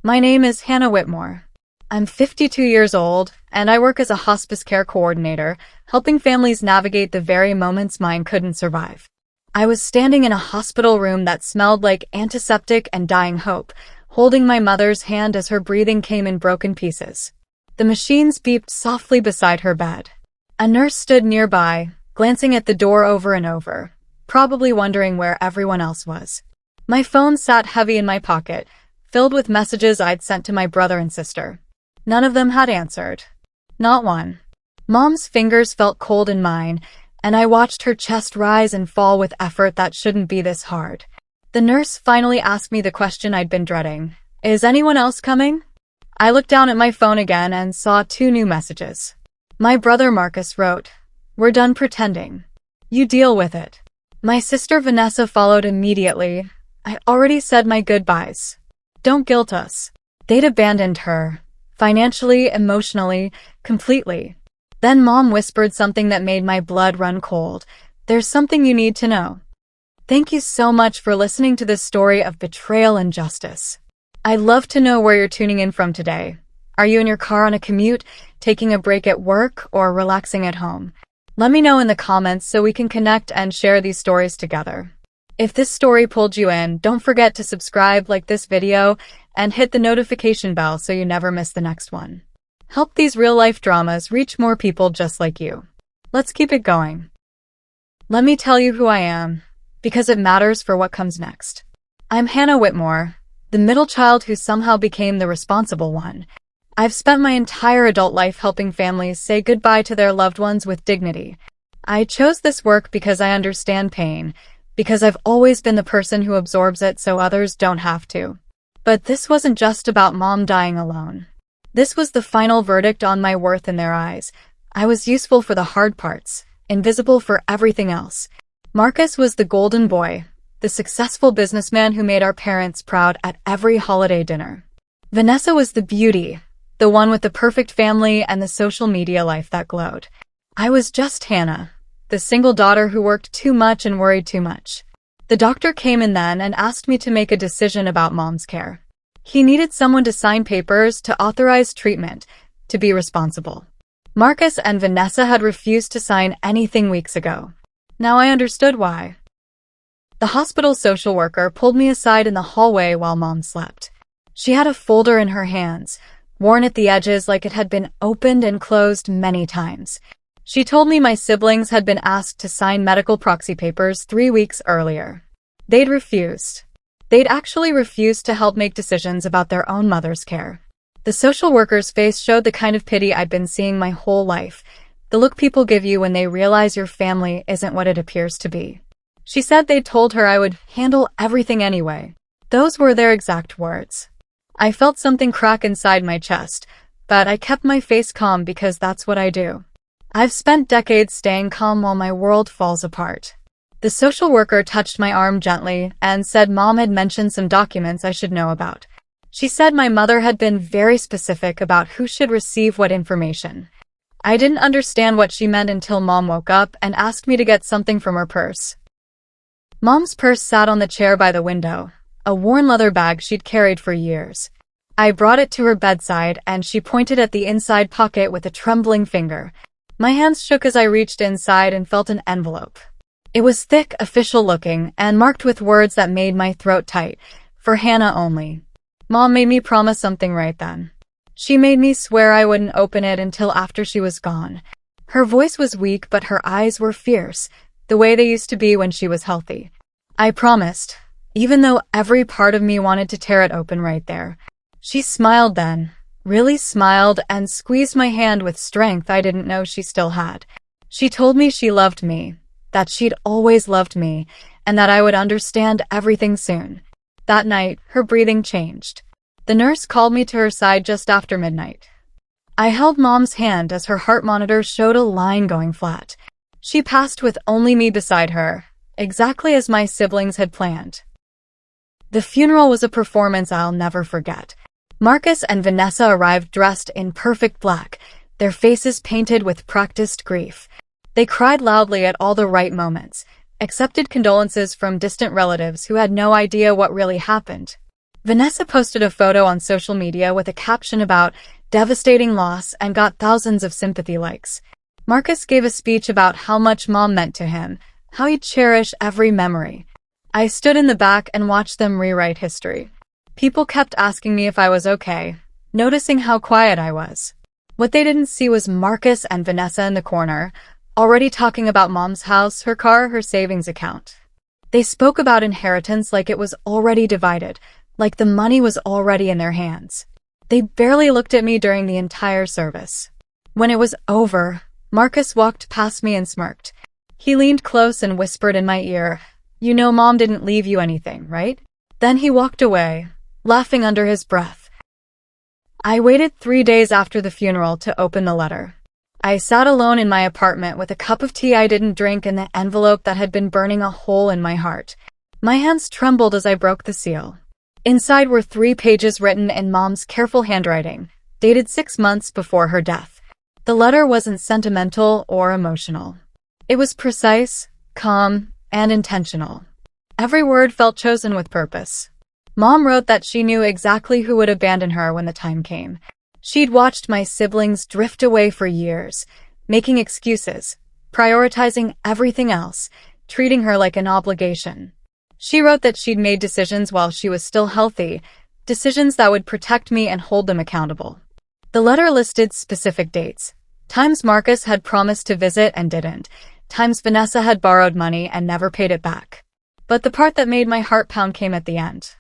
My name is Hannah Whitmore. I'm 52 years old, and I work as a hospice care coordinator, helping families navigate the very moments mine couldn't survive. I was standing in a hospital room that smelled like antiseptic and dying hope, holding my mother's hand as her breathing came in broken pieces. The machines beeped softly beside her bed. A nurse stood nearby, glancing at the door over and over, probably wondering where everyone else was. My phone sat heavy in my pocket, filled with messages I'd sent to my brother and sister. None of them had answered. Not one. Mom's fingers felt cold in mine, and I watched her chest rise and fall with effort that shouldn't be this hard. The nurse finally asked me the question I'd been dreading. Is anyone else coming? I looked down at my phone again and saw 2 new messages. My brother Marcus wrote, "We're done pretending. You deal with it." My sister Vanessa followed immediately. "I already said my goodbyes. Don't guilt us." They'd abandoned her. Financially, emotionally, completely. Then Mom whispered something that made my blood run cold. "There's something you need to know." Thank you so much for listening to this story of betrayal and justice. I'd love to know where you're tuning in from today. Are you in your car on a commute, taking a break at work, or relaxing at home? Let me know in the comments so we can connect and share these stories together. If this story pulled you in, don't forget to subscribe, like this video, and hit the notification bell so you never miss the next one. Help these real-life dramas reach more people just like you. Let's keep it going. Let me tell you who I am, because it matters for what comes next. I'm Hannah Whitmore, the middle child who somehow became the responsible one. I've spent my entire adult life helping families say goodbye to their loved ones with dignity. I chose this work because I understand pain, because I've always been the person who absorbs it so others don't have to. But this wasn't just about Mom dying alone. This was the final verdict on my worth in their eyes. I was useful for the hard parts, invisible for everything else. Marcus was the golden boy, the successful businessman who made our parents proud at every holiday dinner. Vanessa was the beauty, the one with the perfect family and the social media life that glowed. I was just Hannah, the single daughter who worked too much and worried too much. The doctor came in then and asked me to make a decision about Mom's care. He needed someone to sign papers, to authorize treatment, to be responsible. Marcus and Vanessa had refused to sign anything weeks ago. Now I understood why. The hospital social worker pulled me aside in the hallway while Mom slept. She had a folder in her hands, worn at the edges like it had been opened and closed many times. She told me my siblings had been asked to sign medical proxy papers 3 weeks earlier. They'd refused. They'd actually refused to help make decisions about their own mother's care. The social worker's face showed the kind of pity I'd been seeing my whole life, the look people give you when they realize your family isn't what it appears to be. She said they'd told her I would handle everything anyway. Those were their exact words. I felt something crack inside my chest, but I kept my face calm because that's what I do. I've spent decades staying calm while my world falls apart. The social worker touched my arm gently and said Mom had mentioned some documents I should know about. She said my mother had been very specific about who should receive what information. I didn't understand what she meant until Mom woke up and asked me to get something from her purse. Mom's purse sat on the chair by the window, a worn leather bag she'd carried for years. I brought it to her bedside and she pointed at the inside pocket with a trembling finger. My hands shook as I reached inside and felt an envelope. It was thick, official-looking, and marked with words that made my throat tight. For Hannah only. Mom made me promise something right then. She made me swear I wouldn't open it until after she was gone. Her voice was weak, but her eyes were fierce, the way they used to be when she was healthy. I promised, even though every part of me wanted to tear it open right there. She smiled then, really smiled, and squeezed my hand with strength I didn't know she still had. She told me she loved me, that she'd always loved me, and that I would understand everything soon. That night, her breathing changed. The nurse called me to her side just after midnight. I held Mom's hand as her heart monitor showed a line going flat. She passed with only me beside her, exactly as my siblings had planned. The funeral was a performance I'll never forget. Marcus and Vanessa arrived dressed in perfect black, their faces painted with practiced grief. They cried loudly at all the right moments, accepted condolences from distant relatives who had no idea what really happened. Vanessa posted a photo on social media with a caption about devastating loss and got thousands of sympathy likes. Marcus gave a speech about how much Mom meant to him, how he'd cherish every memory. I stood in the back and watched them rewrite history. People kept asking me if I was okay, noticing how quiet I was. What they didn't see was Marcus and Vanessa in the corner, already talking about Mom's house, her car, her savings account. They spoke about inheritance like it was already divided, like the money was already in their hands. They barely looked at me during the entire service. When it was over, Marcus walked past me and smirked. He leaned close and whispered in my ear, "You know Mom didn't leave you anything, right?" Then he walked away, laughing under his breath. I waited 3 days after the funeral to open the letter. I sat alone in my apartment with a cup of tea I didn't drink and the envelope that had been burning a hole in my heart. My hands trembled as I broke the seal. Inside were 3 pages written in Mom's careful handwriting, dated 6 months before her death. The letter wasn't sentimental or emotional. It was precise, calm, and intentional. Every word felt chosen with purpose. Mom wrote that she knew exactly who would abandon her when the time came. She'd watched my siblings drift away for years, making excuses, prioritizing everything else, treating her like an obligation. She wrote that she'd made decisions while she was still healthy, decisions that would protect me and hold them accountable. The letter listed specific dates. Times Marcus had promised to visit and didn't. Times Vanessa had borrowed money and never paid it back. But the part that made my heart pound came at the end.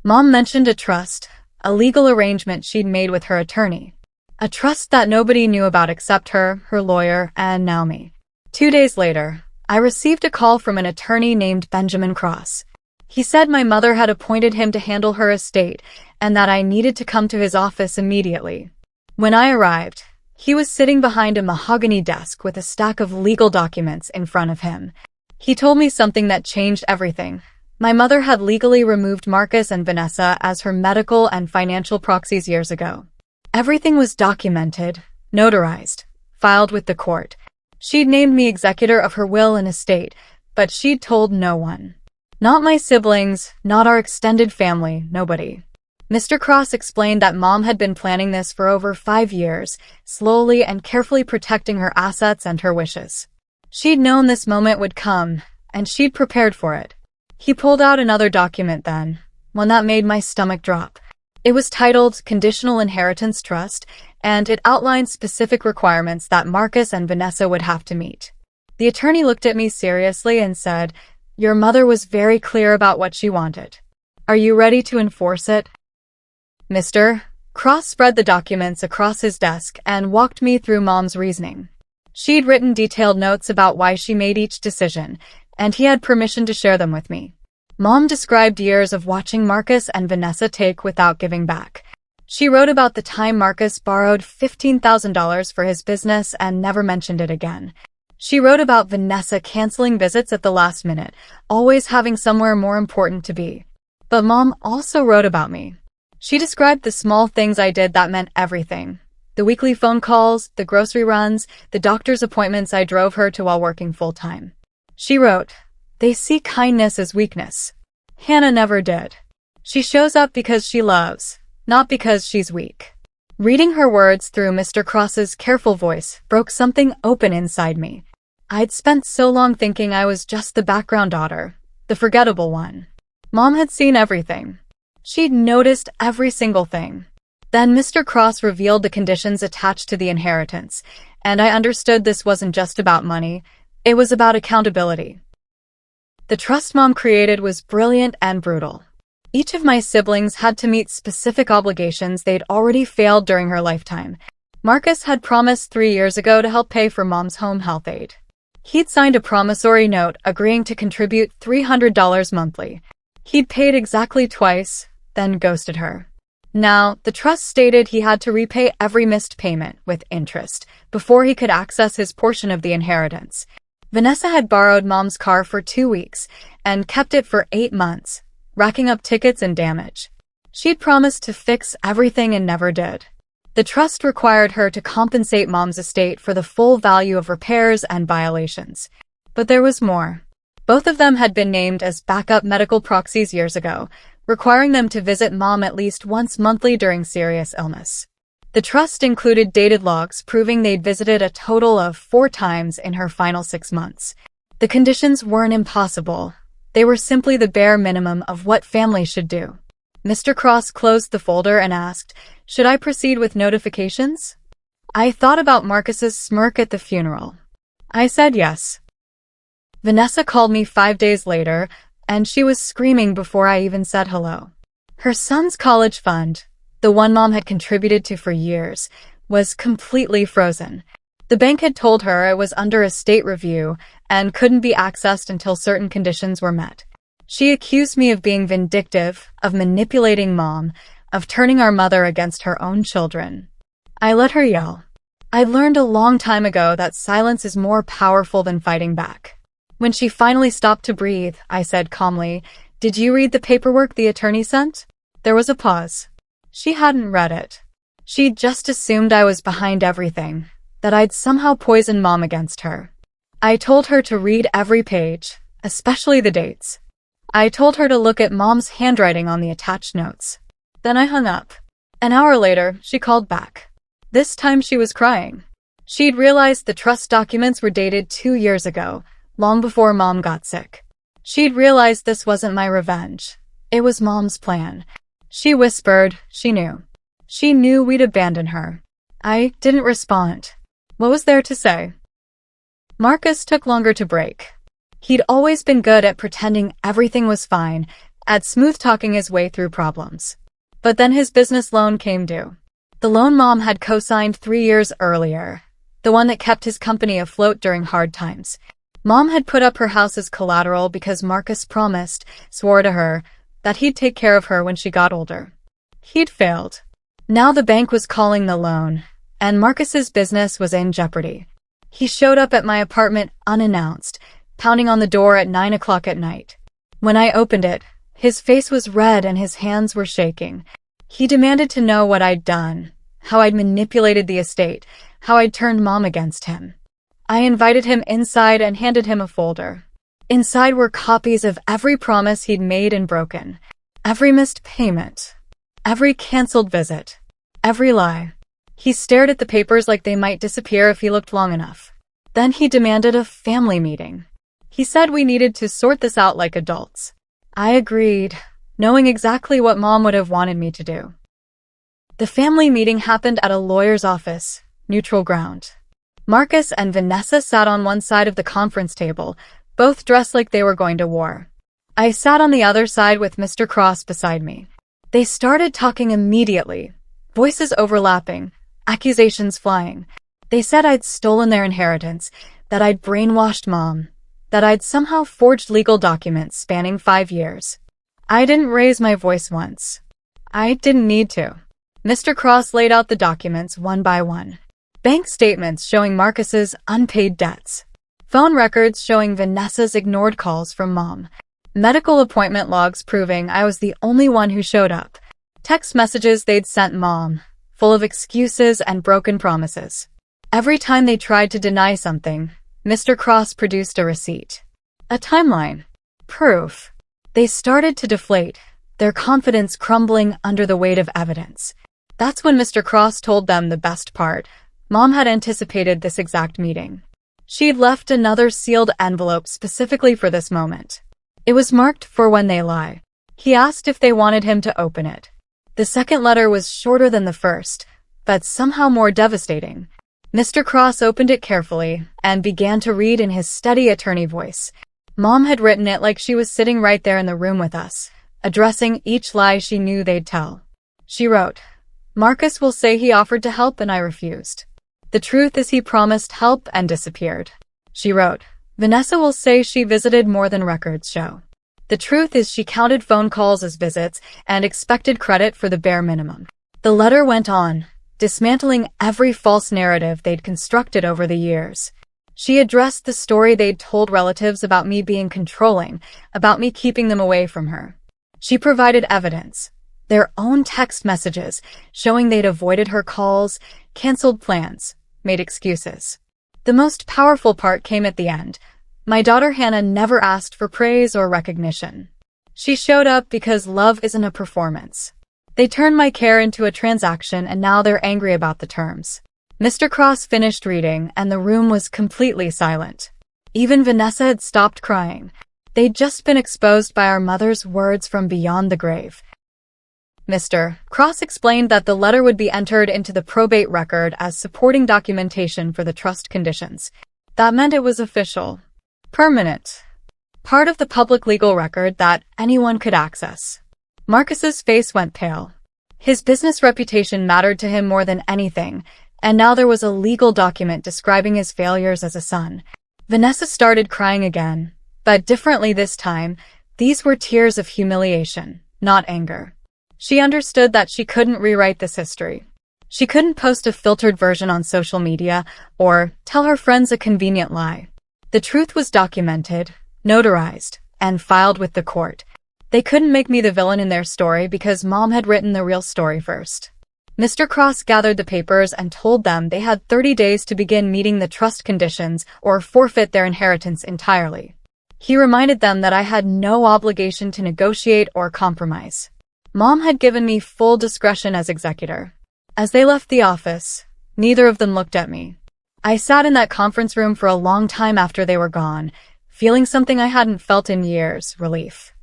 Mom mentioned a trust, a legal arrangement she'd made with her attorney. A trust that nobody knew about except her, her lawyer, and now me. 2 days later, I received a call from an attorney named Benjamin Cross. He said my mother had appointed him to handle her estate and that I needed to come to his office immediately. When I arrived, he was sitting behind a mahogany desk with a stack of legal documents in front of him. He told me something that changed everything. My mother had legally removed Marcus and Vanessa as her medical and financial proxies years ago. Everything was documented, notarized, filed with the court. She'd named me executor of her will and estate, but she'd told no one. Not my siblings, not our extended family, nobody. Mr. Cross explained that Mom had been planning this for over 5 years, slowly and carefully protecting her assets and her wishes. She'd known this moment would come, and she'd prepared for it. He pulled out another document then, one that made my stomach drop. It was titled Conditional Inheritance Trust, and it outlined specific requirements that Marcus and Vanessa would have to meet. The attorney looked at me seriously and said, "Your mother was very clear about what she wanted. Are you ready to enforce it?" Mr. Cross spread the documents across his desk and walked me through Mom's reasoning. She'd written detailed notes about why she made each decision, and he had permission to share them with me. Mom described years of watching Marcus and Vanessa take without giving back. She wrote about the time Marcus borrowed $15,000 for his business and never mentioned it again. She wrote about Vanessa canceling visits at the last minute, always having somewhere more important to be. But Mom also wrote about me. She described the small things I did that meant everything. The weekly phone calls, the grocery runs, the doctor's appointments I drove her to while working full-time. She wrote, "They see kindness as weakness. Hannah never did. She shows up because she loves, not because she's weak." Reading her words through Mr. Cross's careful voice broke something open inside me. I'd spent so long thinking I was just the background daughter, the forgettable one. Mom had seen everything. She'd noticed every single thing. Then Mr. Cross revealed the conditions attached to the inheritance, and I understood this wasn't just about money, it was about accountability. The trust Mom created was brilliant and brutal. Each of my siblings had to meet specific obligations they'd already failed during her lifetime. Marcus had promised 3 years ago to help pay for Mom's home health aid. He'd signed a promissory note agreeing to contribute $300 monthly. He'd paid exactly twice, then ghosted her. Now, the trust stated he had to repay every missed payment with interest before he could access his portion of the inheritance. Vanessa had borrowed Mom's car for 2 weeks and kept it for 8 months, racking up tickets and damage. She'd promised to fix everything and never did. The trust required her to compensate Mom's estate for the full value of repairs and violations. But there was more. Both of them had been named as backup medical proxies years ago, requiring them to visit Mom at least once monthly during serious illness. The trust included dated logs proving they'd visited a total of 4 times in her final 6 months. The conditions weren't impossible. They were simply the bare minimum of what families should do. Mr. Cross closed the folder and asked, "Should I proceed with notifications?" I thought about Marcus's smirk at the funeral. I said yes. Vanessa called me 5 days later, and she was screaming before I even said hello. Her son's college fund, the one Mom had contributed to for years, was completely frozen. The bank had told her it was under a state review and couldn't be accessed until certain conditions were met. She accused me of being vindictive, of manipulating Mom, of turning our mother against her own children. I let her yell. I learned a long time ago that silence is more powerful than fighting back. When she finally stopped to breathe, I said calmly, "Did you read the paperwork the attorney sent?" There was a pause. She hadn't read it. She'd just assumed I was behind everything, that I'd somehow poisoned Mom against her. I told her to read every page, especially the dates. I told her to look at Mom's handwriting on the attached notes. Then I hung up. An hour later, she called back. This time she was crying. She'd realized the trust documents were dated 2 years ago, long before Mom got sick. She'd realized this wasn't my revenge. It was Mom's plan. She whispered, she knew. She knew we'd abandon her. I didn't respond. What was there to say? Marcus took longer to break. He'd always been good at pretending everything was fine, at smooth-talking his way through problems. But then his business loan came due. The loan Mom had co-signed 3 years earlier, the one that kept his company afloat during hard times. Mom had put up her house as collateral because Marcus swore to her, that he'd take care of her when she got older. He'd failed. Now the bank was calling the loan, and Marcus's business was in jeopardy. He showed up at my apartment unannounced, pounding on the door at 9 o'clock at night. When I opened it, his face was red and his hands were shaking. He demanded to know what I'd done, how I'd manipulated the estate, how I'd turned Mom against him. I invited him inside and handed him a folder. Inside were copies of every promise he'd made and broken, every missed payment, every canceled visit, every lie. He stared at the papers like they might disappear if he looked long enough. Then he demanded a family meeting. He said we needed to sort this out like adults. I agreed, knowing exactly what Mom would have wanted me to do. The family meeting happened at a lawyer's office, neutral ground. Marcus and Vanessa sat on one side of the conference table, both dressed like they were going to war. I sat on the other side with Mr. Cross beside me. They started talking immediately, voices overlapping, accusations flying. They said I'd stolen their inheritance, that I'd brainwashed Mom, that I'd somehow forged legal documents spanning 5 years. I didn't raise my voice once. I didn't need to. Mr. Cross laid out the documents one by one. Bank statements showing Marcus's unpaid debts. Phone records showing Vanessa's ignored calls from Mom. Medical appointment logs proving I was the only one who showed up. Text messages they'd sent Mom, full of excuses and broken promises. Every time they tried to deny something, Mr. Cross produced a receipt. A timeline. Proof. They started to deflate, their confidence crumbling under the weight of evidence. That's when Mr. Cross told them the best part. Mom had anticipated this exact meeting. She'd left another sealed envelope specifically for this moment. It was marked for when they lie. He asked if they wanted him to open it. The second letter was shorter than the first, but somehow more devastating. Mr. Cross opened it carefully and began to read in his steady attorney voice. Mom had written it like she was sitting right there in the room with us, addressing each lie she knew they'd tell. She wrote, "Marcus will say he offered to help and I refused. The truth is he promised help and disappeared." She wrote, "Vanessa will say she visited more than records show. The truth is she counted phone calls as visits and expected credit for the bare minimum." The letter went on, dismantling every false narrative they'd constructed over the years. She addressed the story they'd told relatives about me being controlling, about me keeping them away from her. She provided evidence, their own text messages, showing they'd avoided her calls, canceled plans, made excuses. The most powerful part came at the end. My daughter Hannah never asked for praise or recognition. She showed up because love isn't a performance. They turned my care into a transaction and now they're angry about the terms. Mr. Cross finished reading and the room was completely silent. Even Vanessa had stopped crying. They'd just been exposed by our mother's words from beyond the grave. Mr. Cross explained that the letter would be entered into the probate record as supporting documentation for the trust conditions. That meant it was official, permanent, part of the public legal record that anyone could access. Marcus's face went pale. His business reputation mattered to him more than anything, and now there was a legal document describing his failures as a son. Vanessa started crying again, but differently this time. These were tears of humiliation, not anger. She understood that she couldn't rewrite this history. She couldn't post a filtered version on social media or tell her friends a convenient lie. The truth was documented, notarized, and filed with the court. They couldn't make me the villain in their story because Mom had written the real story first. Mr. Cross gathered the papers and told them they had 30 days to begin meeting the trust conditions or forfeit their inheritance entirely. He reminded them that I had no obligation to negotiate or compromise. Mom had given me full discretion as executor. As they left the office, neither of them looked at me. I sat in that conference room for a long time after they were gone, feeling something I hadn't felt in years, relief.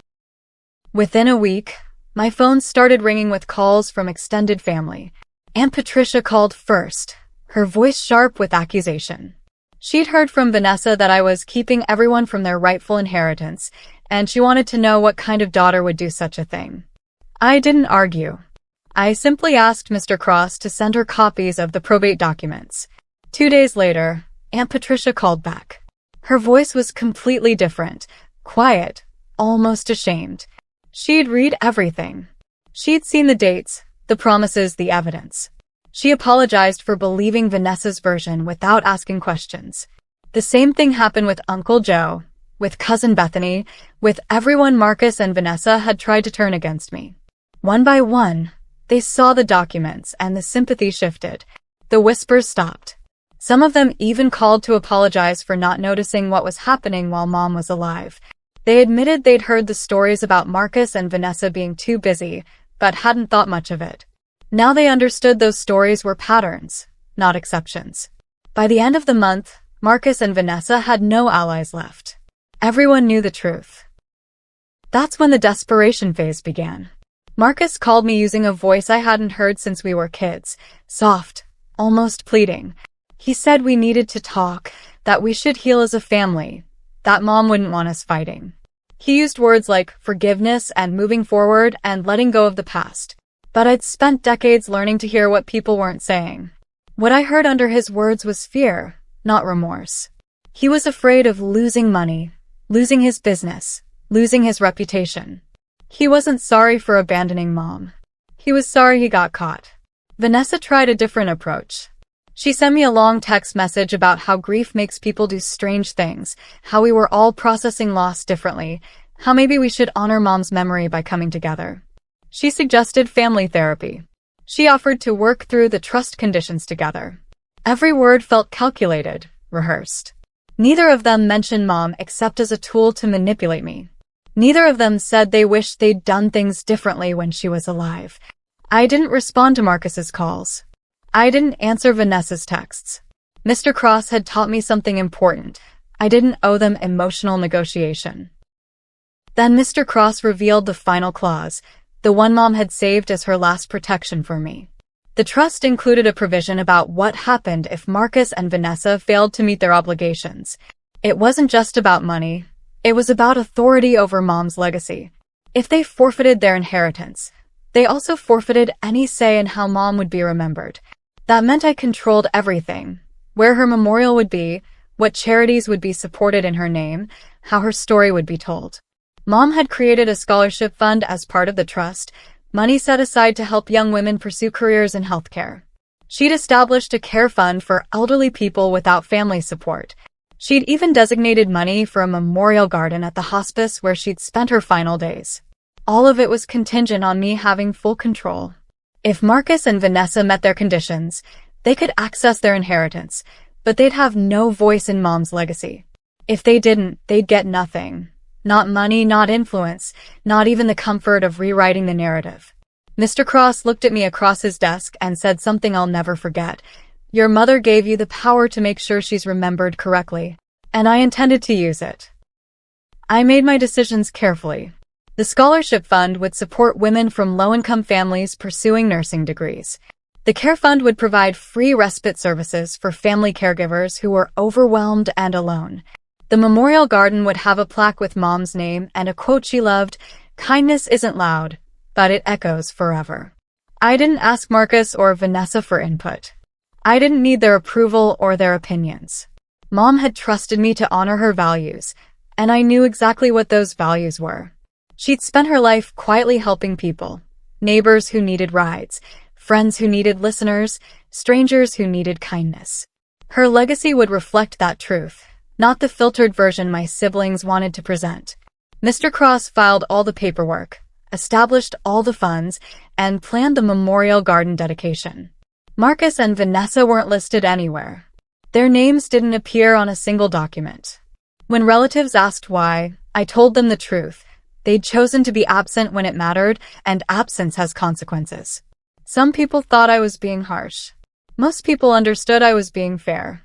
Within a week, my phone started ringing with calls from extended family. Aunt Patricia called first, her voice sharp with accusation. She'd heard from Vanessa that I was keeping everyone from their rightful inheritance, and she wanted to know what kind of daughter would do such a thing. I didn't argue. I simply asked Mr. Cross to send her copies of the probate documents. 2 days later, Aunt Patricia called back. Her voice was completely different, quiet, almost ashamed. She'd read everything. She'd seen the dates, the promises, the evidence. She apologized for believing Vanessa's version without asking questions. The same thing happened with Uncle Joe, with Cousin Bethany, with everyone. Marcus and Vanessa had tried to turn against me. One by one, they saw the documents and the sympathy shifted. The whispers stopped. Some of them even called to apologize for not noticing what was happening while Mom was alive. They admitted they'd heard the stories about Marcus and Vanessa being too busy, but hadn't thought much of it. Now they understood those stories were patterns, not exceptions. By the end of the month, Marcus and Vanessa had no allies left. Everyone knew the truth. That's when the desperation phase began. Marcus called me using a voice I hadn't heard since we were kids, soft, almost pleading. He said we needed to talk, that we should heal as a family, that Mom wouldn't want us fighting. He used words like forgiveness and moving forward and letting go of the past. But I'd spent decades learning to hear what people weren't saying. What I heard under his words was fear, not remorse. He was afraid of losing money, losing his business, losing his reputation. He wasn't sorry for abandoning Mom. He was sorry he got caught. Vanessa tried a different approach. She sent me a long text message about how grief makes people do strange things, how we were all processing loss differently, how maybe we should honor Mom's memory by coming together. She suggested family therapy. She offered to work through the trust conditions together. Every word felt calculated, rehearsed. Neither of them mentioned Mom except as a tool to manipulate me. Neither of them said they wished they'd done things differently when she was alive. I didn't respond to Marcus's calls. I didn't answer Vanessa's texts. Mr. Cross had taught me something important. I didn't owe them emotional negotiation. Then Mr. Cross revealed the final clause, the one Mom had saved as her last protection for me. The trust included a provision about what happened if Marcus and Vanessa failed to meet their obligations. It wasn't just about money. It was about authority over Mom's legacy. If they forfeited their inheritance, they also forfeited any say in how Mom would be remembered. That meant I controlled everything, where her memorial would be, what charities would be supported in her name, how her story would be told. Mom had created a scholarship fund as part of the trust, money set aside to help young women pursue careers in healthcare. She'd established a care fund for elderly people without family support. She'd even designated money for a memorial garden at the hospice where she'd spent her final days. All of it was contingent on me having full control. If Marcus and Vanessa met their conditions, they could access their inheritance, but they'd have no voice in Mom's legacy. If they didn't, they'd get nothing. Not money, not influence, not even the comfort of rewriting the narrative. Mr. Cross looked at me across his desk and said something I'll never forget. Your mother gave you the power to make sure she's remembered correctly, and I intended to use it. I made my decisions carefully. The scholarship fund would support women from low-income families pursuing nursing degrees. The Care Fund would provide free respite services for family caregivers who were overwhelmed and alone. The Memorial Garden would have a plaque with Mom's name and a quote she loved, "Kindness isn't loud, but it echoes forever." I didn't ask Marcus or Vanessa for input. I didn't need their approval or their opinions. Mom had trusted me to honor her values, and I knew exactly what those values were. She'd spent her life quietly helping people, neighbors who needed rides, friends who needed listeners, strangers who needed kindness. Her legacy would reflect that truth, not the filtered version my siblings wanted to present. Mr. Cross filed all the paperwork, established all the funds, and planned the Memorial Garden dedication. Marcus and Vanessa weren't listed anywhere. Their names didn't appear on a single document. When relatives asked why, I told them the truth. They'd chosen to be absent when it mattered, and absence has consequences. Some people thought I was being harsh. Most people understood I was being fair.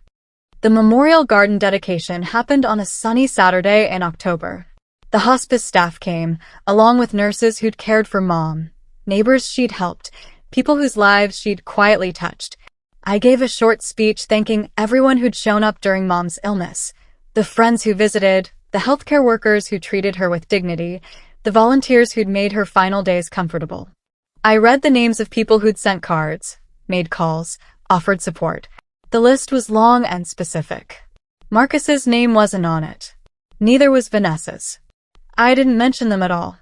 The Memorial Garden dedication happened on a sunny Saturday in October. The hospice staff came, along with nurses who'd cared for Mom, neighbors she'd helped, people whose lives she'd quietly touched. I gave a short speech thanking everyone who'd shown up during Mom's illness, the friends who visited, the healthcare workers who treated her with dignity, the volunteers who'd made her final days comfortable. I read the names of people who'd sent cards, made calls, offered support. The list was long and specific. Marcus's name wasn't on it. Neither was Vanessa's. I didn't mention them at all.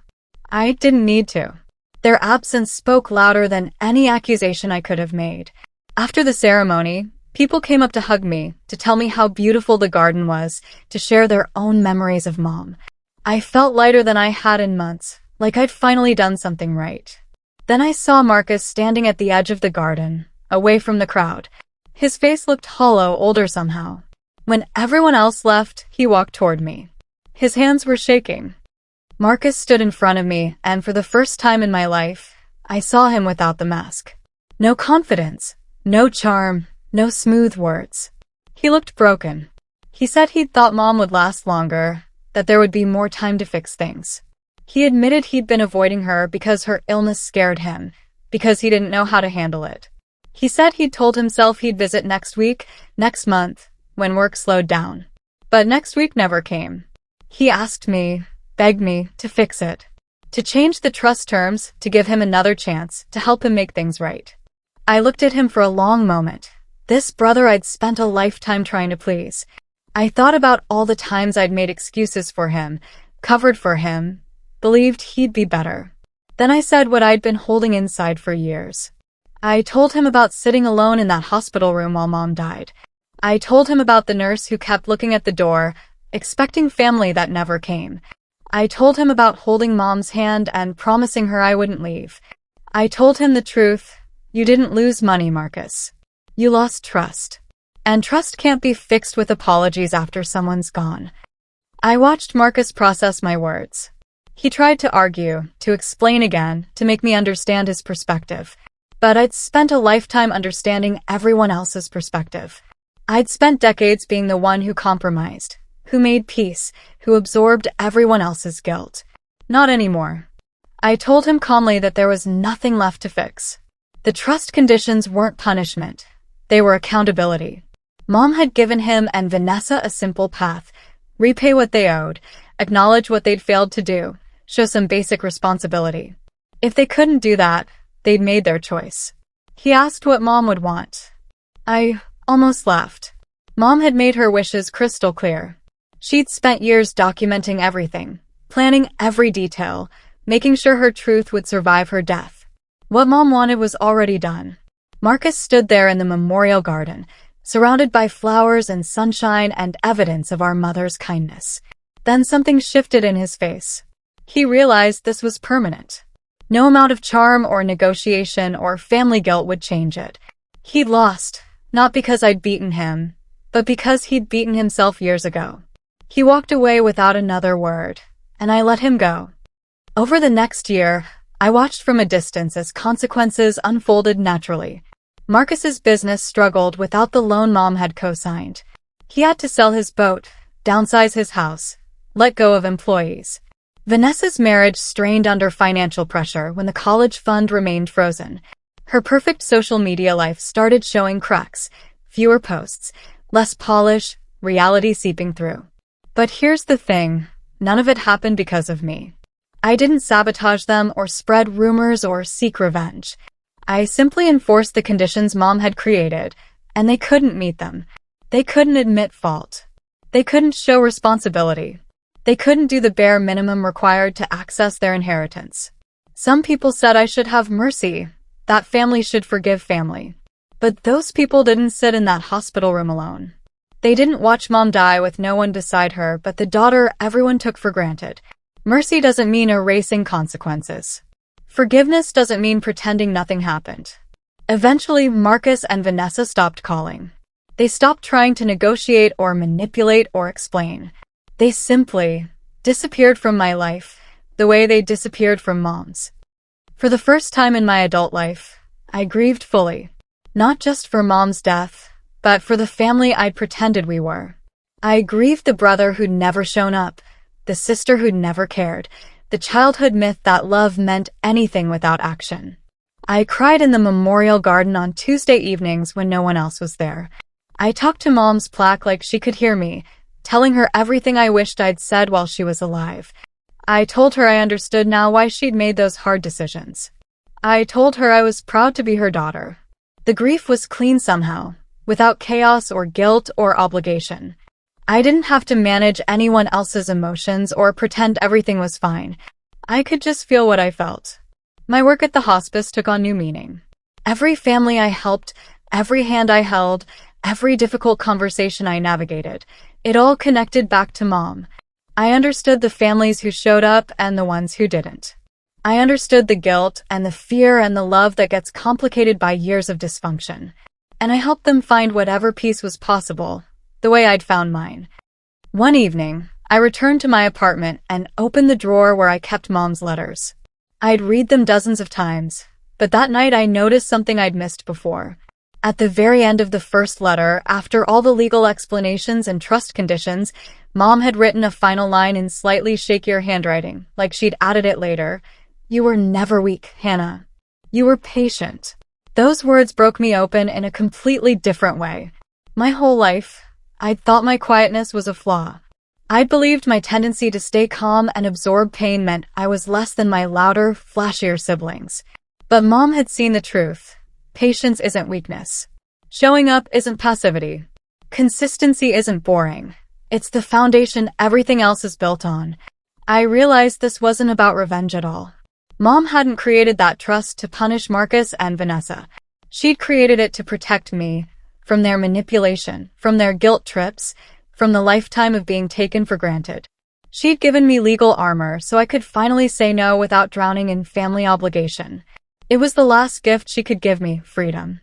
I didn't need to. Their absence spoke louder than any accusation I could have made. After the ceremony, people came up to hug me, to tell me how beautiful the garden was, to share their own memories of Mom. I felt lighter than I had in months, like I'd finally done something right. Then I saw Marcus standing at the edge of the garden, away from the crowd. His face looked hollow, older somehow. When everyone else left, he walked toward me. His hands were shaking. Marcus stood in front of me, and for the first time in my life, I saw him without the mask. No confidence, no charm, no smooth words. He looked broken. He said he'd thought Mom would last longer, that there would be more time to fix things. He admitted he'd been avoiding her because her illness scared him, because he didn't know how to handle it. He said he'd told himself he'd visit next week, next month, when work slowed down. But next week never came. He asked me, begged me, to fix it, to change the trust terms, to give him another chance, to help him make things right. I looked at him for a long moment. This brother I'd spent a lifetime trying to please. I thought about all the times I'd made excuses for him, covered for him, believed he'd be better. Then I said what I'd been holding inside for years. I told him about sitting alone in that hospital room while Mom died. I told him about the nurse who kept looking at the door, expecting family that never came. I told him about holding Mom's hand and promising her I wouldn't leave. I told him the truth. You didn't lose money, Marcus. You lost trust. And trust can't be fixed with apologies after someone's gone. I watched Marcus process my words. He tried to argue, to explain again, to make me understand his perspective. But I'd spent a lifetime understanding everyone else's perspective. I'd spent decades being the one who compromised, who made peace, who absorbed everyone else's guilt. Not anymore. I told him calmly that there was nothing left to fix. The trust conditions weren't punishment. They were accountability. Mom had given him and Vanessa a simple path. Repay what they owed, acknowledge what they'd failed to do, show some basic responsibility. If they couldn't do that, they'd made their choice. He asked what Mom would want. I almost laughed. Mom had made her wishes crystal clear. She'd spent years documenting everything, planning every detail, making sure her truth would survive her death. What Mom wanted was already done. Marcus stood there in the Memorial Garden, surrounded by flowers and sunshine and evidence of our mother's kindness. Then something shifted in his face. He realized this was permanent. No amount of charm or negotiation or family guilt would change it. He'd lost, not because I'd beaten him, but because he'd beaten himself years ago. He walked away without another word, and I let him go. Over the next year, I watched from a distance as consequences unfolded naturally. Marcus's business struggled without the loan Mom had co-signed. He had to sell his boat, downsize his house, let go of employees. Vanessa's marriage strained under financial pressure when the college fund remained frozen. Her perfect social media life started showing cracks, fewer posts, less polish, reality seeping through. But here's the thing, none of it happened because of me. I didn't sabotage them or spread rumors or seek revenge. I simply enforced the conditions Mom had created, and they couldn't meet them. They couldn't admit fault. They couldn't show responsibility. They couldn't do the bare minimum required to access their inheritance. Some people said I should have mercy, that family should forgive family. But those people didn't sit in that hospital room alone. They didn't watch Mom die with no one beside her but the daughter everyone took for granted. Mercy doesn't mean erasing consequences. Forgiveness doesn't mean pretending nothing happened. Eventually, Marcus and Vanessa stopped calling. They stopped trying to negotiate or manipulate or explain. They simply disappeared from my life, the way they disappeared from Mom's. For the first time in my adult life, I grieved fully. Not just for Mom's death, but for the family I'd pretended we were. I grieved the brother who'd never shown up, the sister who'd never cared, the childhood myth that love meant anything without action. I cried in the memorial garden on Tuesday evenings when no one else was there. I talked to Mom's plaque like she could hear me, telling her everything I wished I'd said while she was alive. I told her I understood now why she'd made those hard decisions. I told her I was proud to be her daughter. The grief was clean somehow, without chaos or guilt or obligation. I didn't have to manage anyone else's emotions or pretend everything was fine. I could just feel what I felt. My work at the hospice took on new meaning. Every family I helped, every hand I held, every difficult conversation I navigated, it all connected back to Mom. I understood the families who showed up and the ones who didn't. I understood the guilt and the fear and the love that gets complicated by years of dysfunction. And I helped them find whatever peace was possible, the way I'd found mine. One evening, I returned to my apartment and opened the drawer where I kept Mom's letters. I'd read them dozens of times, but that night I noticed something I'd missed before. At the very end of the first letter, after all the legal explanations and trust conditions, Mom had written a final line in slightly shakier handwriting, like she'd added it later. "You were never weak, Hannah. You were patient." Those words broke me open in a completely different way. My whole life, I'd thought my quietness was a flaw. I'd believed my tendency to stay calm and absorb pain meant I was less than my louder, flashier siblings. But Mom had seen the truth. Patience isn't weakness. Showing up isn't passivity. Consistency isn't boring. It's the foundation everything else is built on. I realized this wasn't about revenge at all. Mom hadn't created that trust to punish Marcus and Vanessa. She'd created it to protect me from their manipulation, from their guilt trips, from the lifetime of being taken for granted. She'd given me legal armor so I could finally say no without drowning in family obligation. It was the last gift she could give me, freedom.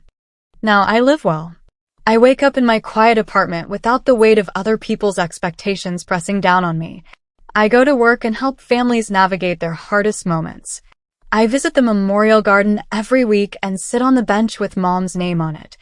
Now I live well. I wake up in my quiet apartment without the weight of other people's expectations pressing down on me. I go to work and help families navigate their hardest moments. I visit the memorial garden every week and sit on the bench with Mom's name on it.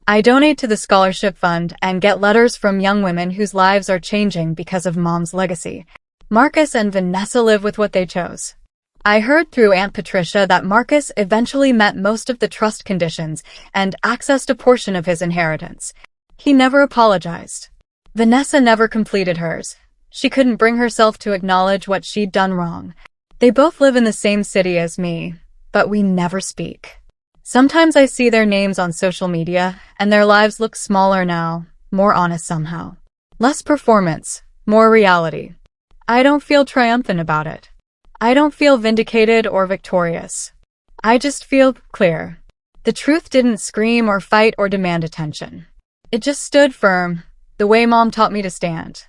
I donate to the scholarship fund and get letters from young women whose lives are changing because of Mom's legacy. Marcus and Vanessa live with what they chose. I heard through Aunt Patricia that Marcus eventually met most of the trust conditions and accessed a portion of his inheritance. He never apologized. Vanessa never completed hers. She couldn't bring herself to acknowledge what she'd done wrong. They both live in the same city as me, but we never speak. Sometimes I see their names on social media, and their lives look smaller now, more honest somehow. Less performance, more reality. I don't feel triumphant about it. I don't feel vindicated or victorious. I just feel clear. The truth didn't scream or fight or demand attention. It just stood firm, the way Mom taught me to stand.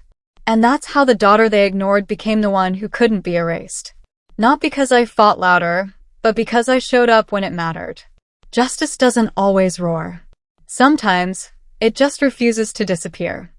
And that's how the daughter they ignored became the one who couldn't be erased. Not because I fought louder, but because I showed up when it mattered. Justice doesn't always roar. Sometimes, it just refuses to disappear.